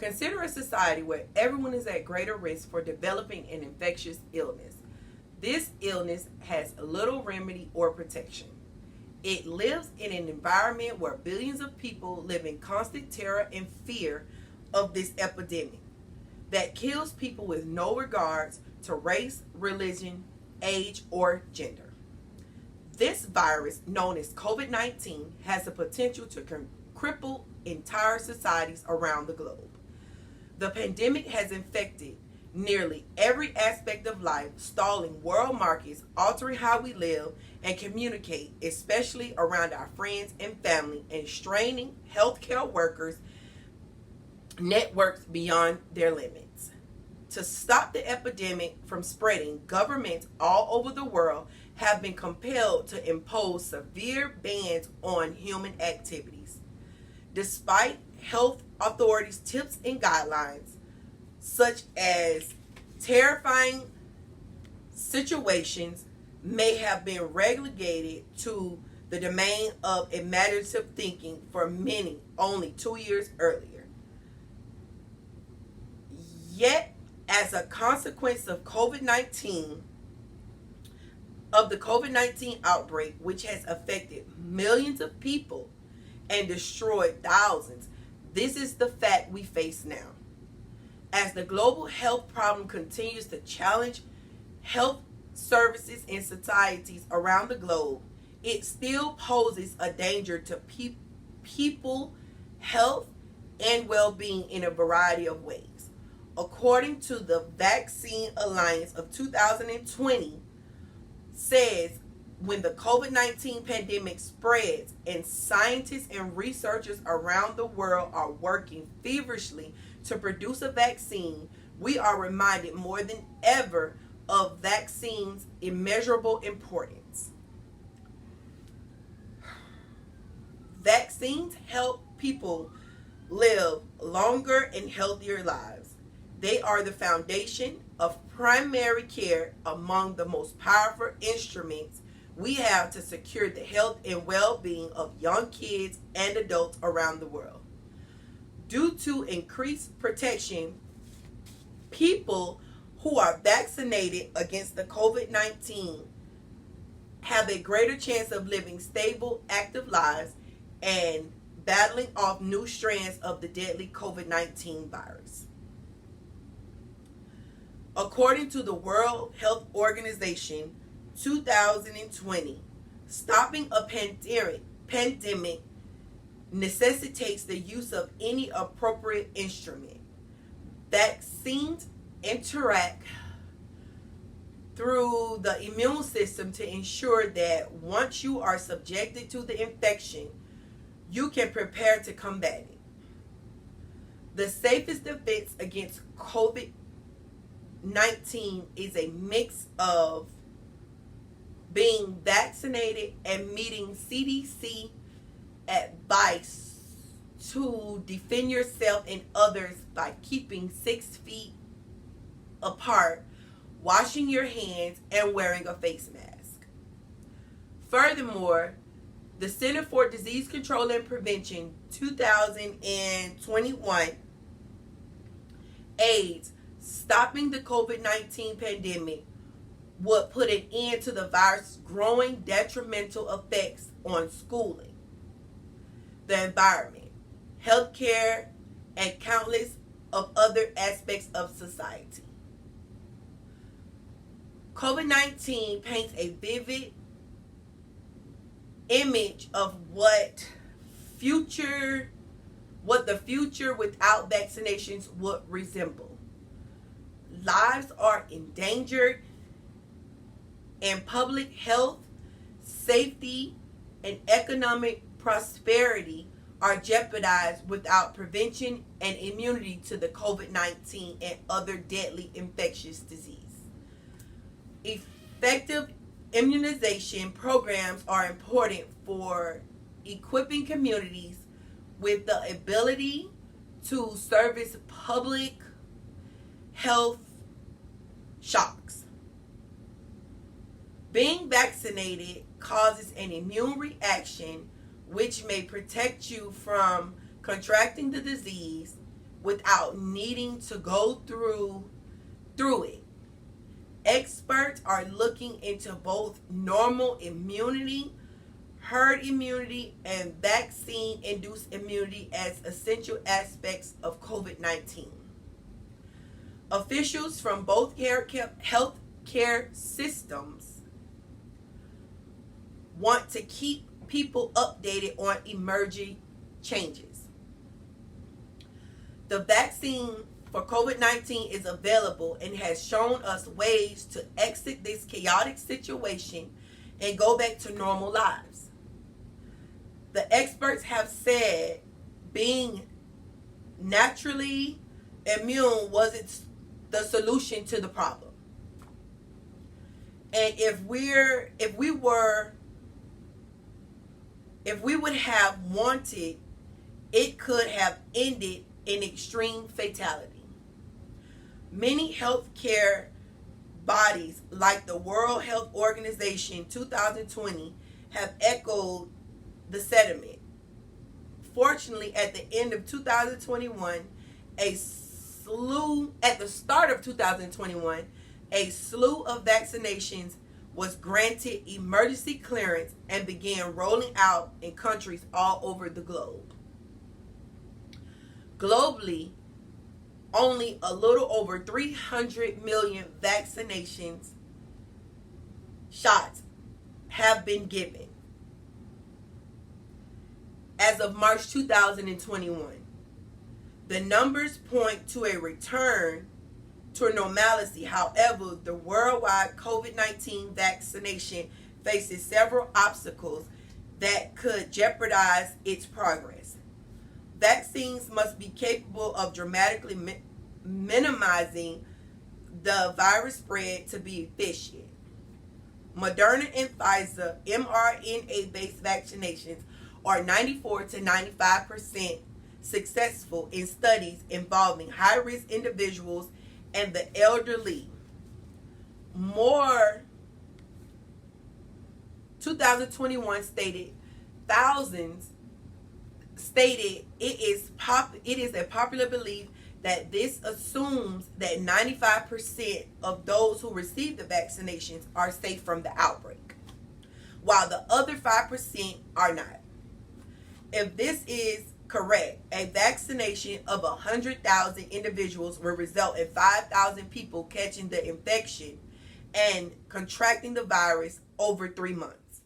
Consider a society where everyone is at greater risk for developing an infectious illness. This illness has little remedy or protection. It lives in an environment where billions of people live in constant terror and fear of this epidemic that kills people with no regards to race, religion, age, or gender. This virus, known as COVID-19, has the potential to cripple entire societies around the globe. The pandemic has infected nearly every aspect of life, stalling world markets, altering how we live and communicate, especially around our friends and family, and straining healthcare workers' networks beyond their limits. To stop the epidemic from spreading, governments all over the world have been compelled to impose severe bans on human activities. Despite health authorities' tips and guidelines, such as terrifying situations may have been relegated to the domain of imaginative thinking for many only 2 years earlier. Yet, as a consequence of the COVID-19 outbreak, which has affected millions of people and destroyed thousands, this is the fact we face now. As the global health problem continues to challenge health services and societies around the globe, it still poses a danger to people, health, and well-being in a variety of ways. According to the Vaccine Alliance of 2020, says when the COVID-19 pandemic spreads and scientists and researchers around the world are working feverishly to produce a vaccine, we are reminded more than ever of vaccines' immeasurable importance. Vaccines help people live longer and healthier lives. They are the foundation of primary care, among the most powerful instruments we have to secure the health and well-being of young kids and adults around the world. Due to increased protection, people who are vaccinated against the COVID-19 have a greater chance of living stable, active lives and battling off new strands of the deadly COVID-19 virus. According to the World Health Organization, 2020, stopping a pandemic necessitates the use of any appropriate instrument. Vaccines interact through the immune system to ensure that once you are subjected to the infection, you can prepare to combat it. The safest defense against COVID-19 is a mix of being vaccinated and meeting CDC advice to defend yourself and others by keeping 6 feet apart, washing your hands, and wearing a face mask. Furthermore, the Center for Disease Control and Prevention 2021 aids stopping the COVID-19 pandemic would put an end to the virus' growing detrimental effects on schooling, the environment, healthcare, and countless of other aspects of society. COVID-19 paints a vivid image of what the future without vaccinations would resemble. Lives are endangered, and public health, safety, and economic prosperity are jeopardized without prevention and immunity to the COVID-19 and other deadly infectious disease. Effective immunization programs are important for equipping communities with the ability to service public health shocks. Being vaccinated causes an immune reaction which may protect you from contracting the disease, without needing to go through it. Experts are looking into both normal immunity, herd immunity, and vaccine-induced immunity as essential aspects of COVID-19. Officials from both healthcare systems want to keep people updated on emerging changes. The vaccine for COVID-19 is available and has shown us ways to exit this chaotic situation and go back to normal lives. The experts have said being naturally immune wasn't the solution to the problem. And if we would have wanted, it could have ended in extreme fatality. Many healthcare bodies like the World Health Organization 2020 have echoed the sentiment. Fortunately, at the end of 2021, at the start of 2021, a slew of vaccinations was granted emergency clearance and began rolling out in countries all over the globe. Globally, only a little over 300 million vaccinations shots have been given as of March 2021. The numbers point to a return to normalcy. However, the worldwide COVID-19 vaccination faces several obstacles that could jeopardize its progress. Vaccines must be capable of dramatically minimizing the virus spread to be efficient. Moderna and Pfizer mRNA-based vaccinations are 94 to 95% successful in studies involving high-risk individuals and the elderly. 2021 stated it is a popular belief that this assumes that 95% of those who receive the vaccinations are safe from the outbreak, while the other 5% are not. If this is correct, a vaccination of 100,000 individuals will result in 5,000 people catching the infection and contracting the virus over 3 months.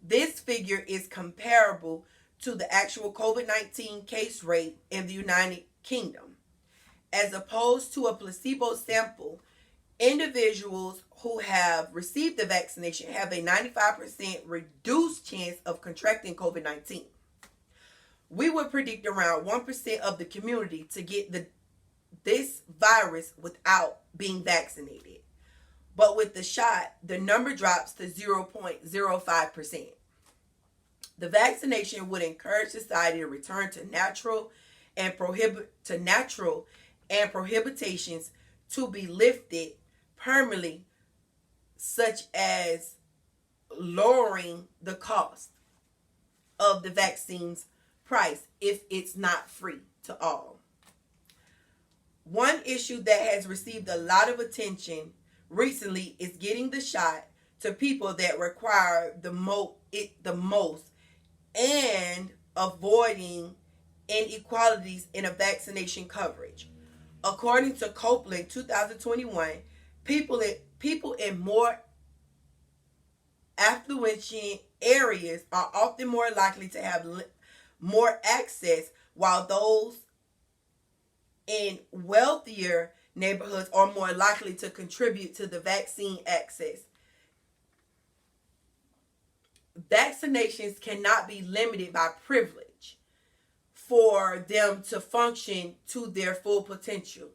This figure is comparable to the actual COVID-19 case rate in the United Kingdom. As opposed to a placebo sample, individuals who have received the vaccination have a 95% reduced chance of contracting COVID-19. We would predict around 1% of the community to get this virus without being vaccinated. But with the shot, the number drops to 0.05%. The vaccination would encourage society to return to natural prohibitions to be lifted permanently, such as lowering the cost of the vaccine's price if it's not free to all. One issue that has received a lot of attention recently is getting the shot to people that require the most and avoiding inequalities in a vaccination coverage. According to Copeland 2021, people in more affluent areas are often more likely to have more access, while those in wealthier neighborhoods are more likely to contribute to the vaccine access. Vaccinations cannot be limited by privilege for them to function to their full potential.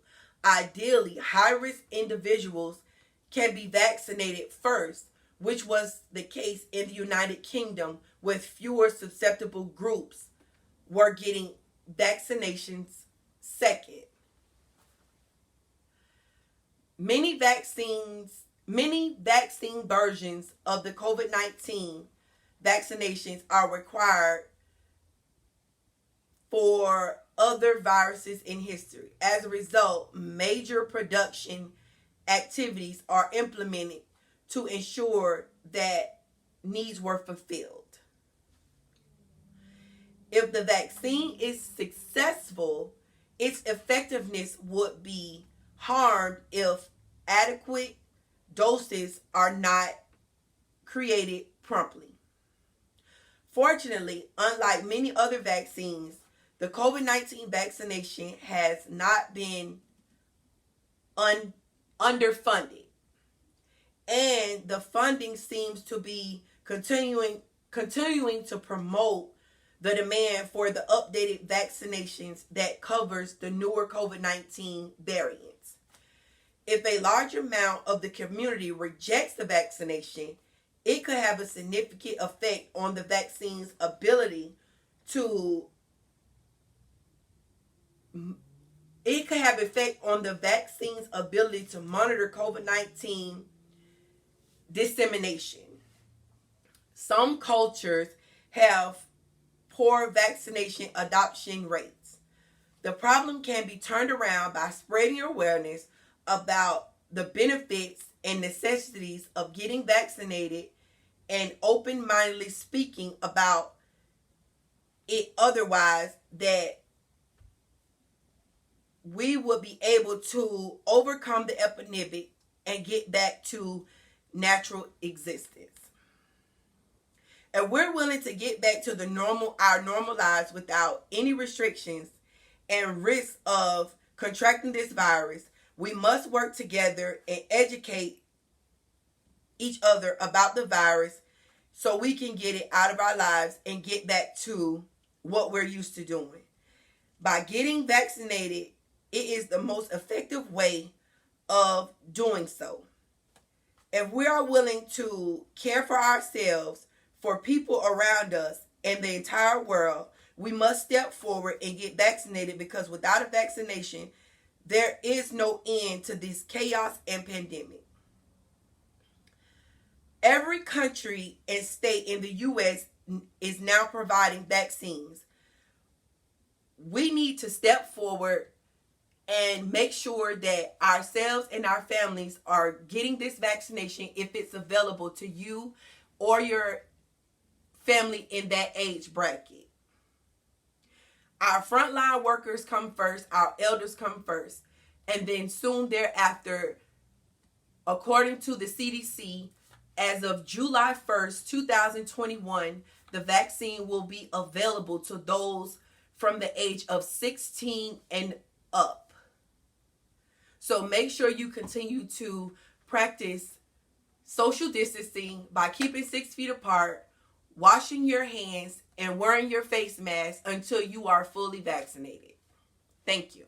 Ideally, high-risk individuals can be vaccinated first, which was the case in the United Kingdom, with fewer susceptible groups were getting vaccinations second. Many vaccine versions of the COVID-19 vaccinations are required for other viruses in history. As a result, major production activities are implemented to ensure that needs were fulfilled. If the vaccine is successful, its effectiveness would be harmed if adequate doses are not created promptly. Fortunately, unlike many other vaccines, the COVID-19 vaccination has not been underfunded, and the funding seems to be continuing to promote the demand for the updated vaccinations that covers the newer COVID-19 variants. If a large amount of the community rejects the vaccination, it could have a significant effect on the vaccine's ability to monitor COVID-19 dissemination. Some cultures have poor vaccination adoption rates. The problem can be turned around by spreading awareness about the benefits and necessities of getting vaccinated and open-mindedly speaking about it, otherwise that we would be able to overcome the epidemic and get back to natural existence. And we're willing to get back to our normal lives without any restrictions and risk of contracting this virus. We must work together and educate each other about the virus so we can get it out of our lives and get back to what we're used to doing. By getting vaccinated, it is the most effective way of doing so. If we are willing to care for ourselves, for people around us, and the entire world, we must step forward and get vaccinated, because without a vaccination, there is no end to this chaos and pandemic. Every country and state in the U.S. is now providing vaccines. We need to step forward and make sure that ourselves and our families are getting this vaccination if it's available to you or your family in that age bracket. Our frontline workers come first, our elders come first, and then soon thereafter, according to the CDC, as of July 1st, 2021, the vaccine will be available to those from the age of 16 and up. So make sure you continue to practice social distancing by keeping 6 feet apart, washing your hands, and wearing your face mask until you are fully vaccinated. Thank you.